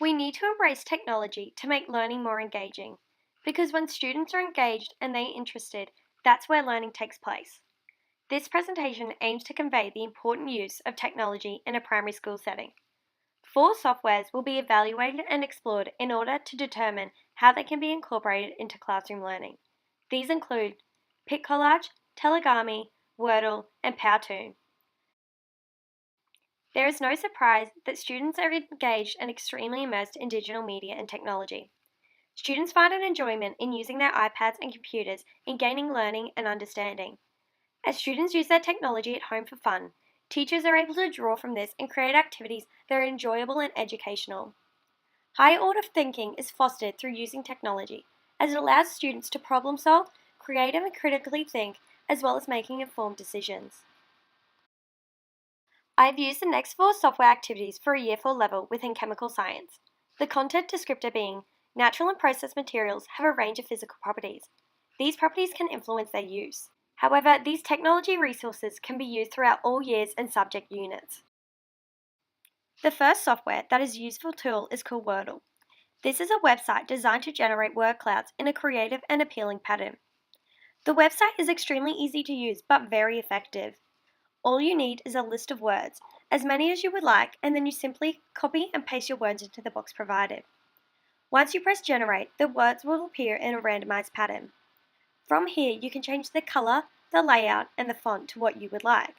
We need to embrace technology to make learning more engaging, because when students are engaged and they're interested, that's where learning takes place. This presentation aims to convey the important use of technology in a primary school setting. 4 softwares will be evaluated and explored in order to determine how they can be incorporated into classroom learning. These include PicCollage, Telegami, Wordle, and Powtoon. There is no surprise that students are engaged and extremely immersed in digital media and technology. Students find an enjoyment in using their iPads and computers in gaining learning and understanding. As students use their technology at home for fun, teachers are able to draw from this and create activities that are enjoyable and educational. High order thinking is fostered through using technology, as it allows students to problem solve, create and critically think, as well as making informed decisions. I've used the next 4 software activities for a Year 4 level within chemical science. The content descriptor being, natural and processed materials have a range of physical properties. These properties can influence their use. However, these technology resources can be used throughout all years and subject units. The first software that is a useful tool is called Wordle. This is a website designed to generate word clouds in a creative and appealing pattern. The website is extremely easy to use but very effective. All you need is a list of words, as many as you would like, and then you simply copy and paste your words into the box provided. Once you press generate, the words will appear in a randomized pattern. From here, you can change the color, the layout, and the font to what you would like.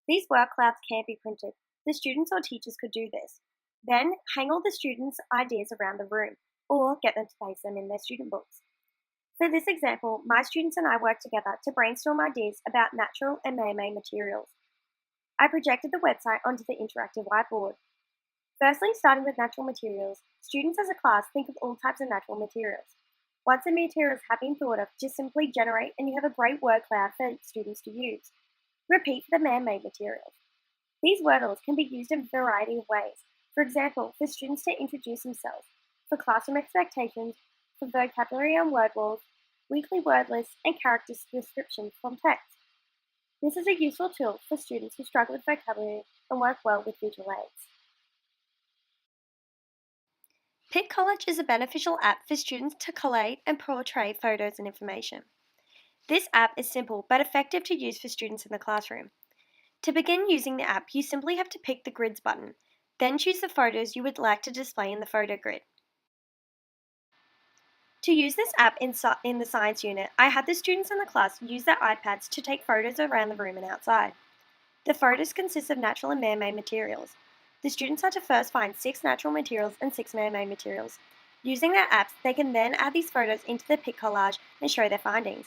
These word clouds can't be printed. The students or teachers could do this. Then, hang all the students' ideas around the room, or get them to paste them in their student books. For this example, my students and I worked together to brainstorm ideas about natural and man-made materials. I projected the website onto the interactive whiteboard. Firstly, starting with natural materials, students as a class think of all types of natural materials. Once the materials have been thought of, just simply generate and you have a great word cloud for students to use. Repeat for the man-made materials. These wordles can be used in a variety of ways. For example, for students to introduce themselves, for classroom expectations, for vocabulary on word walls, weekly word lists, and character descriptions from text. This is a useful tool for students who struggle with vocabulary and work well with visual aids. PicCollage is a beneficial app for students to collate and portray photos and information. This app is simple but effective to use for students in the classroom. To begin using the app, you simply have to pick the Grids button, then choose the photos you would like to display in the photo grid. To use this app in the science unit, I had the students in the class use their iPads to take photos around the room and outside. The photos consist of natural and man-made materials. The students had to first find 6 natural materials and 6 man-made materials. Using their apps, they can then add these photos into the pic collage and show their findings.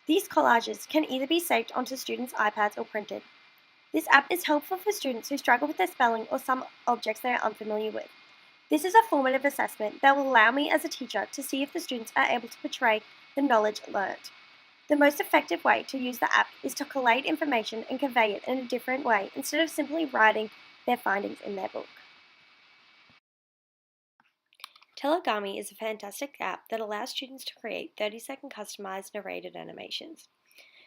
These collages can either be saved onto students' iPads or printed. This app is helpful for students who struggle with their spelling or some objects they are unfamiliar with. This is a formative assessment that will allow me as a teacher to see if the students are able to portray the knowledge learnt. The most effective way to use the app is to collate information and convey it in a different way instead of simply writing their findings in their book. Telegami is a fantastic app that allows students to create 30-second customized narrated animations.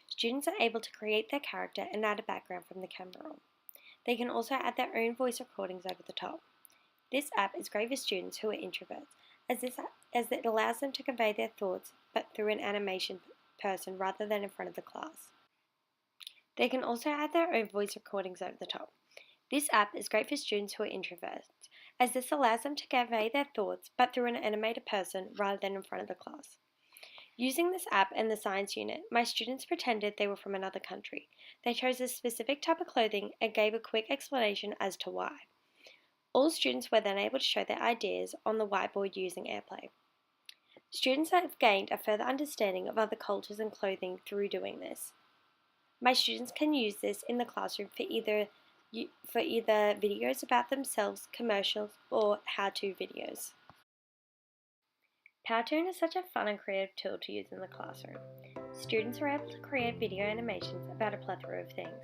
Students are able to create their character and add a background from the camera roll. They can also add their own voice recordings over the top. This app is great for students who are introverts, as it allows them to convey their thoughts but through an animation person rather than in front of the class. They can also add their own voice recordings over the top. This app is great for students who are introverts, as this allows them to convey their thoughts but through an animated person rather than in front of the class. Using this app in the science unit, my students pretended they were from another country. They chose a specific type of clothing and gave a quick explanation as to why. All students were then able to show their ideas on the whiteboard using AirPlay. Students have gained a further understanding of other cultures and clothing through doing this. My students can use this in the classroom for either videos about themselves, commercials, or how-to videos. Powtoon is such a fun and creative tool to use in the classroom. Students are able to create video animations about a plethora of things,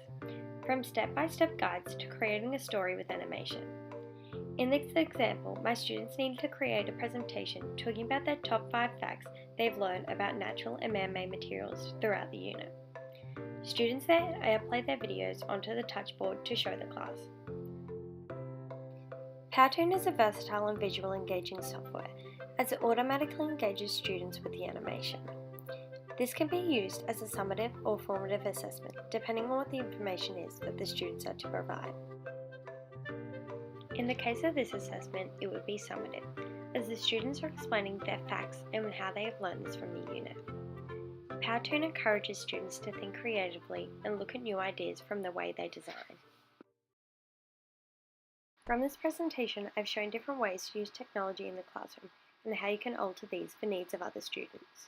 from step-by-step guides to creating a story with animation. In this example, my students needed to create a presentation talking about their top 5 facts they've learned about natural and man-made materials throughout the unit. Students then airplay their videos onto the touchboard to show the class. Powtoon is a versatile and visual engaging software as it automatically engages students with the animation. This can be used as a summative or formative assessment depending on what the information is that the students are to provide. In the case of this assessment, it would be summative, as the students are explaining their facts and how they have learned this from the unit. Powtoon encourages students to think creatively and look at new ideas from the way they design. From this presentation, I've shown different ways to use technology in the classroom and how you can alter these for needs of other students.